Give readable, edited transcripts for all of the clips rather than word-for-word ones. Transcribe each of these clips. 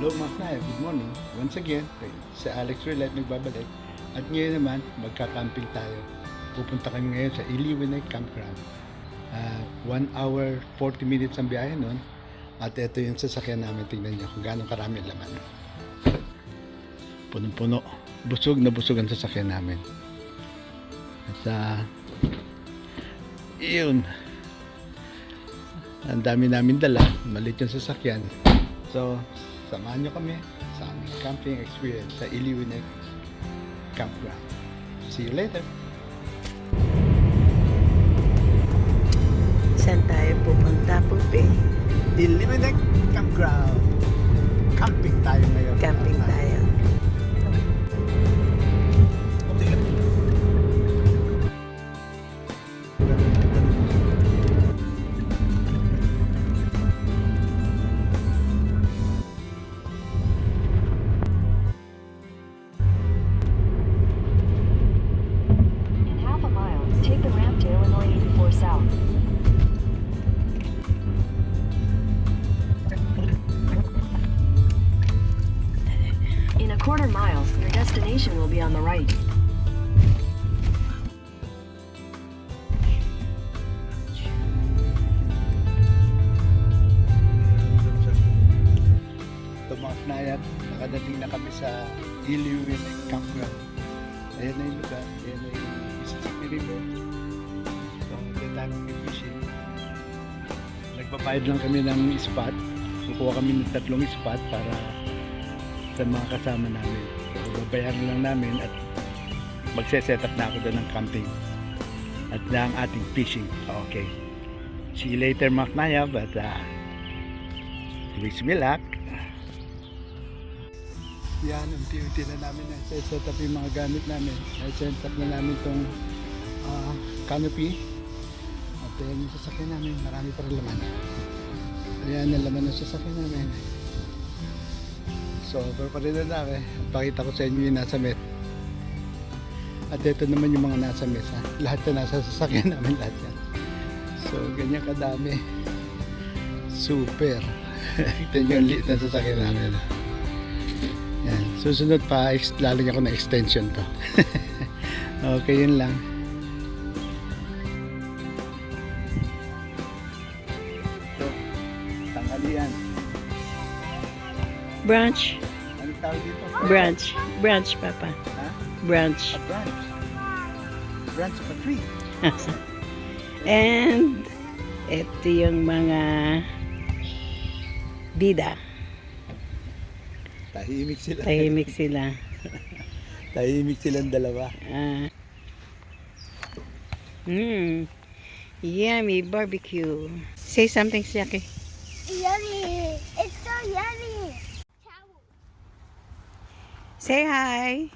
Hello mga knaya, good morning. Once again, si Alex Roulette nagbabalik. At ngayon naman, magka-camping tayo. Pupunta kami ngayon sa Iliwinay Campground. 1 hour, 40 minutes ang biyahe nun. At ito yung sasakyan namin. Tingnan nyo kung gaano karami laman. Punong-puno. Busog na busog ang sasakyan namin. At yun. Ang dami namin dala. Malit yung sasakyan. So, samahan nyo kami sa aming camping experience sa Iliwinay Campground. See you later! Saan tayo pupunta, Pupi? Iliwinay Campground! Camping tayo ngayon. Camping tayo. South. In a quarter mile, your destination will be on the right. Ito mga knayat, nakadating na kami sa Iliwinay Campground. Ayan na yung lugar, ayan na yung Mississippi River. Fishing. Nagbabayad lang kami ng spot. Kukuha kami ng 3 spot para sa mga kasama namin. So, babayaran lang namin at magse-set up na ako doon ng camping at na ang ating fishing. Okay. See you later mga knaya, but wish me luck. Yan, unti-unti na namin na-set up yung mga gamit namin. Na-set up na namin itong canopy. At ayan yung sasakyan namin, marami pa rin laman. Ayan ang laman ng sasakyan namin. So, pero na namin. Pakita ko sa inyo yung nasa mess. At ito naman yung mga nasa mess. Lahat na nasa sasakyan namin, lahat yan. So, ganyan kadami. Super. Ito yung liit na sasakyan namin. Yan. Susunod pa, lalagyan ko ng extension to. Okay, yun lang. Brunch. Anong tawag dito? Brunch. Brunch, Papa. Ha? Brunch. A branch. Branch of a tree. And ito yung mga bida. Tahimik sila. Tahimik sila. Tahimik silang dalawa. Yummy barbecue. Say something, Jackie. Yummy! It's so yummy! Say hi.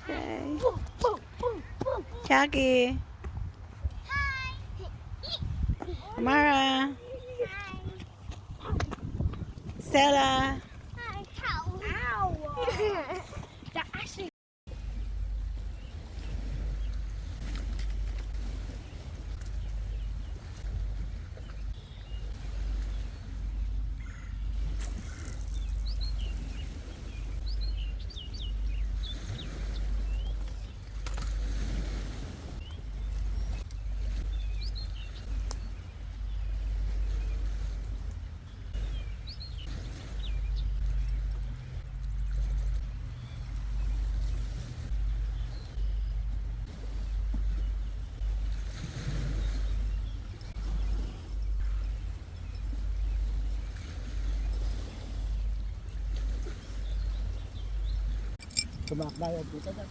Hi. Jackie. Hi! Mara. Stella. Hi! Ow! That actually. Sumakbayan dito na.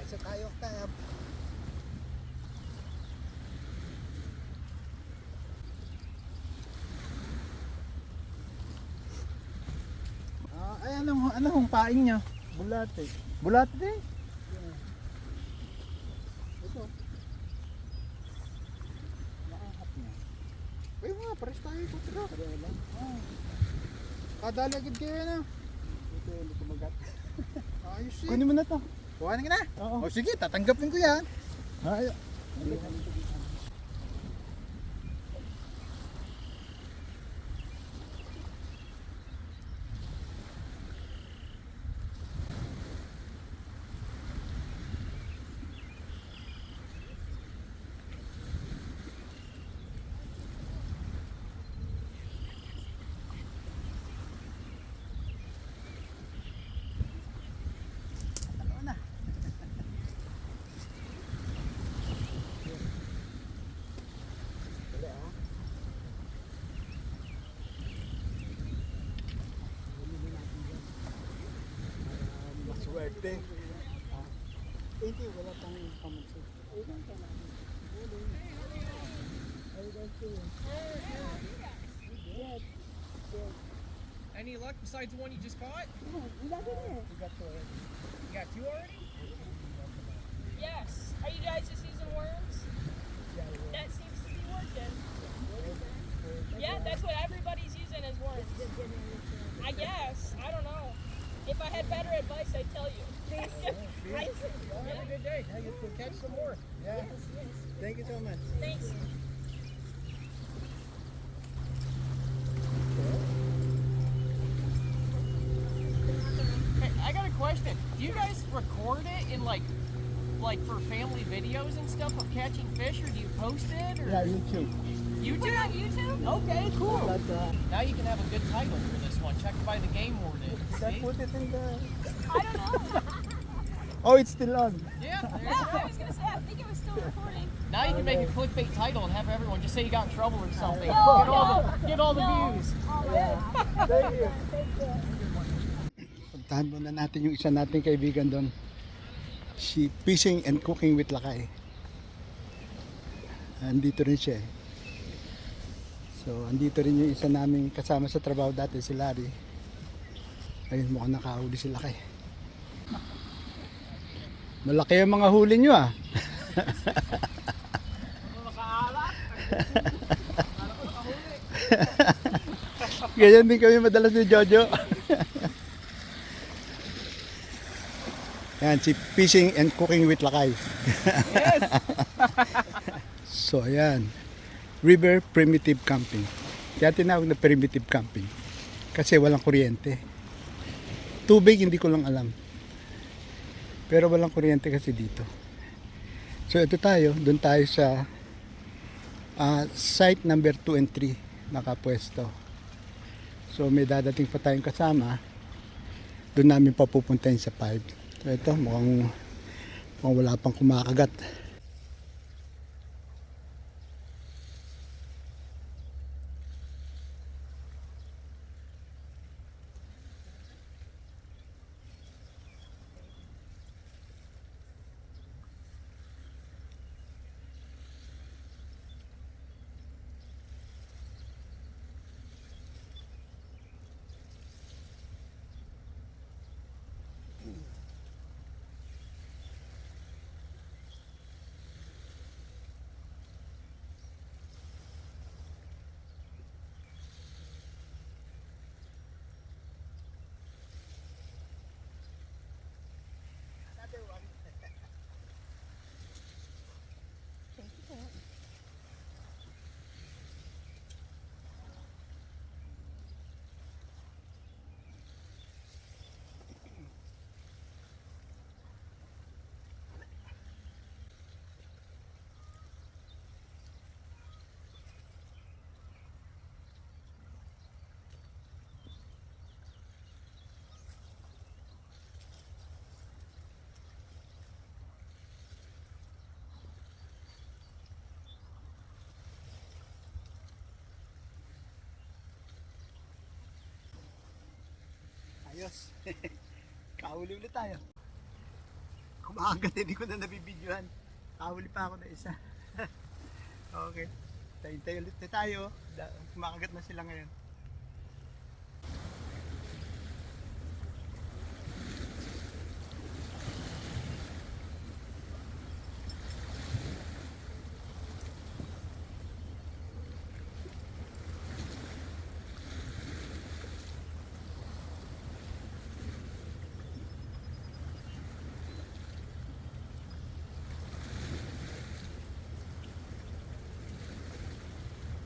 Isa tayo kaya. Ay, ano hong paing niya? Bulate. Bulate din? Ito. Nakahap niya. Ay mga, pares tayo. Kutra. Pareho lang. Kadali agad kayo na. Ito, hindi kumagat. Ayos eh. Kunin mo na to. Kuhanin ka na? Oo. O sige, tatanggapin ko yan. Ay. Swerte. Hindi, wala pang pamansin. Any luck besides the one you just caught? We got two already. You got two already? Yes. Are you guys just using worms? That seems to be working. Yeah, that's what everybody's using as worms. I guess. I don't know. If I had better advice, I'd tell you. Have a good day. Now you can catch some more. Yeah. Thank you so much. Thanks. Hey, I got a question. Do you guys record it in like for family videos and stuff of catching fish, or do you post it? Or Yeah, YouTube. YouTube? On YouTube? Okay, cool. Now you can have a good title for this one. Checked by the game warden. See? Put it in the... I don't know. Oh, it's still on. Yeah. There you Yeah, go. I was gonna say, I think it was still recording. Now you can make a clickbait title and have everyone just say you got in trouble or something. No, Get all the views. Thank you. Puntahan muna natin yung isa nating kaibigan doon. Si Fishing and Cooking with Lakay. Andito rin siya eh. So, andito rin yung isa naming kasama sa trabaho dati, si Larry. Ayun, mukhang nakahuli si Lakay. Malaki yung mga huli nyo ah. Ganyan din kami madalas ni Jojo. Yan, si Fishing and Cooking with Lakay. Yes. So, ayan. River Primitive Camping. Kaya tinawag na Primitive Camping. Kasi walang kuryente. Tubig, hindi ko lang alam. Pero walang kuryente kasi dito. So, ito tayo. Doon tayo sa site number 2 and 3 nakapwesto. So, may dadating pa tayong kasama. Doon namin papupuntahin sa 5. So, ito, mukhang wala pang kumakagat. Ayos. Kauli ulit tayo. Kumakagat, hindi ko na nabibidyohan. Kahuli pa ako na isa. Okay. Tayo ulit na tayo. Kumakagat na sila ngayon.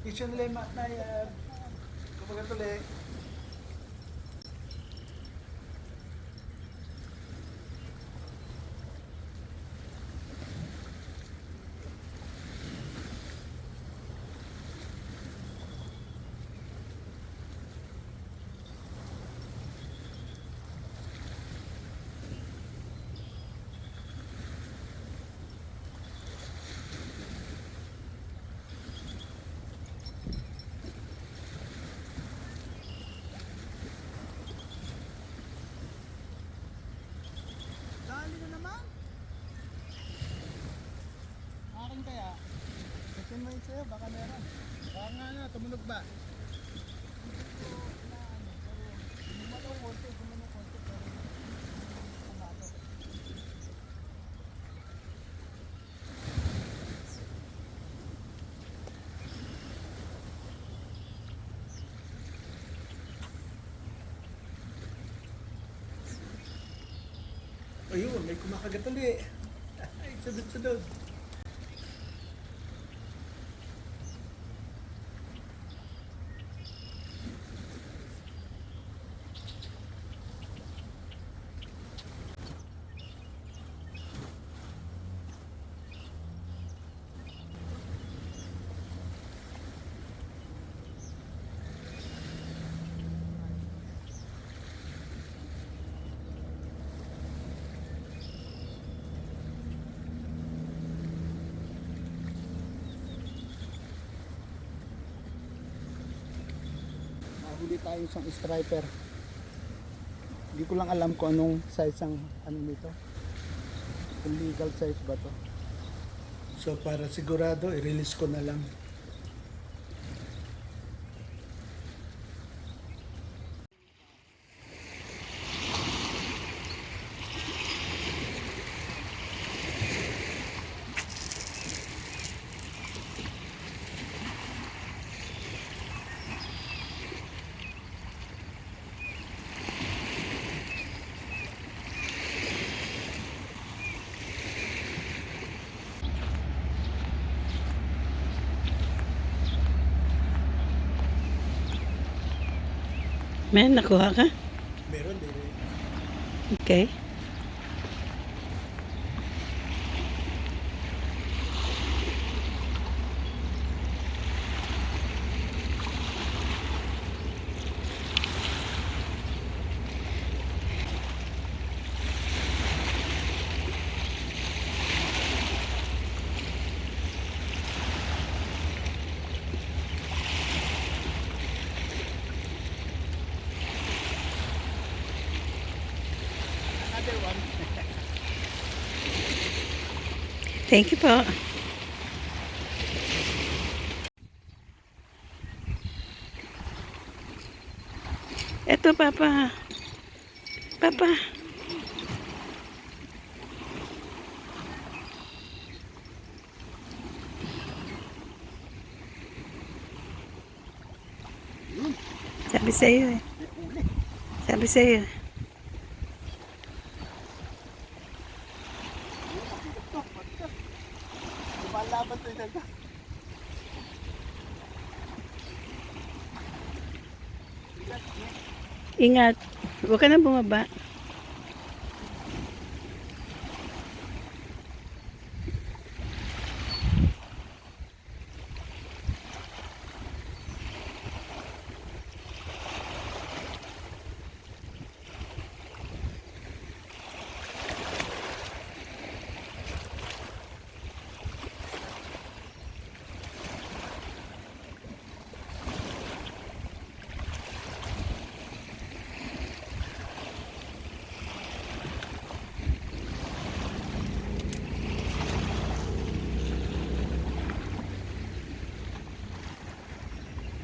Issue nila yung mat na yan. Kumagat ulit. Dali na naman. Akin kaya? Kasi mo yun sa'yo, baka meron. Baka nga na, tumunog ba? Gumanong konti, pero pumato. Ayun, may kumakagat ulit. Ay, sunod-sunod. Nahuli tayo isang striper. Hindi ko lang alam kung anong size ang ano nito. Kung legal size ba to. So para sigurado, i-release ko na lang. Men, nakuha ka? Meron din. Okay. Another one. Thank you po. Eto, Papa. Papa. Sabi sa'yo eh. Sabi sa'yo. Lumalaban to ito. Ingat. Huwag ka na bumaba.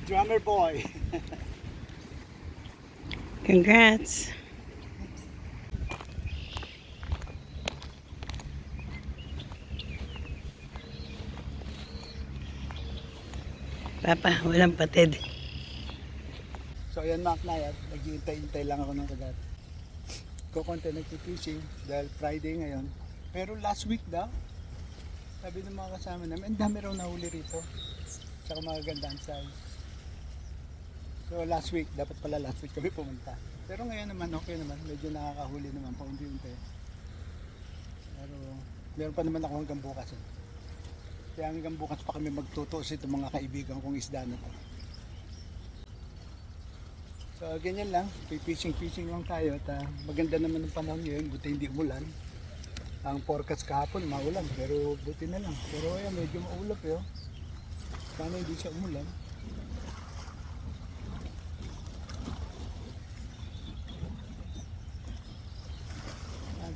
Drummer boy. Congrats. Papa, walang patid. So ayan mga knayat, naghihintay-hintay lang ako ng kagat. Kukunti nagpipishing dahil Friday ngayon. Pero last week daw, sabi ng mga kasama namin, ang dami raw nahuli rito. Tsaka magagandang size. So last week, dapat pala last week kami pumunta. Pero ngayon naman, okay naman. Medyo nakakahuli naman pa unti-unti. Pero meron pa naman ako hanggang bukas. Eh. Kaya hanggang bukas pa kami magtutuos itong mga kaibigan kong isda na to. So ganyan lang, fishing lang tayo at maganda naman ang panahon ngayon, buti hindi umulan. Ang forecast kahapon maulan pero buti na lang. Pero ayan, medyo maulap eh. Oh. Sana hindi siya umulan.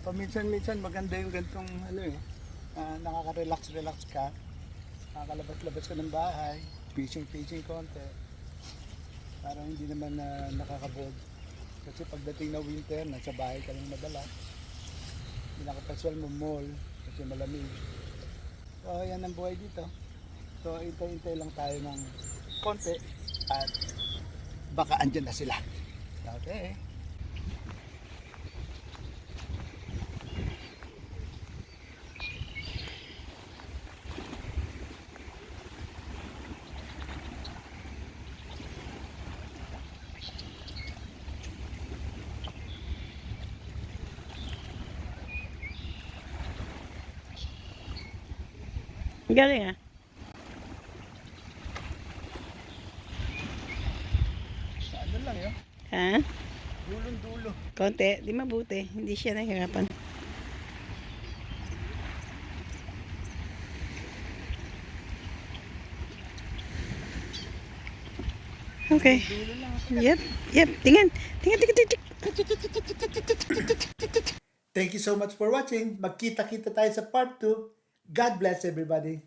Paminsan-minsan maganda yung gantong ano eh, nakaka-relax ka. Nakakalabas-labas ka ng bahay, fishing konti. Parang hindi naman nakakabog. Kasi pagdating na winter, nasa bahay ka lang madalas. Hindi nakapaswal mo mall kasi malamig. So yan ang buhay dito. So hintay-hintay lang tayo ng konti at baka andyan na sila. Okay. Galing ah. Sa ano lang yun? Ha? Dulong-dulo. Konti. Di mabuti. Hindi siya nahihirapan. Okay. Yep. Tingnan. Thank you so much for watching. Magkita-kita tayo sa part 2. God bless everybody.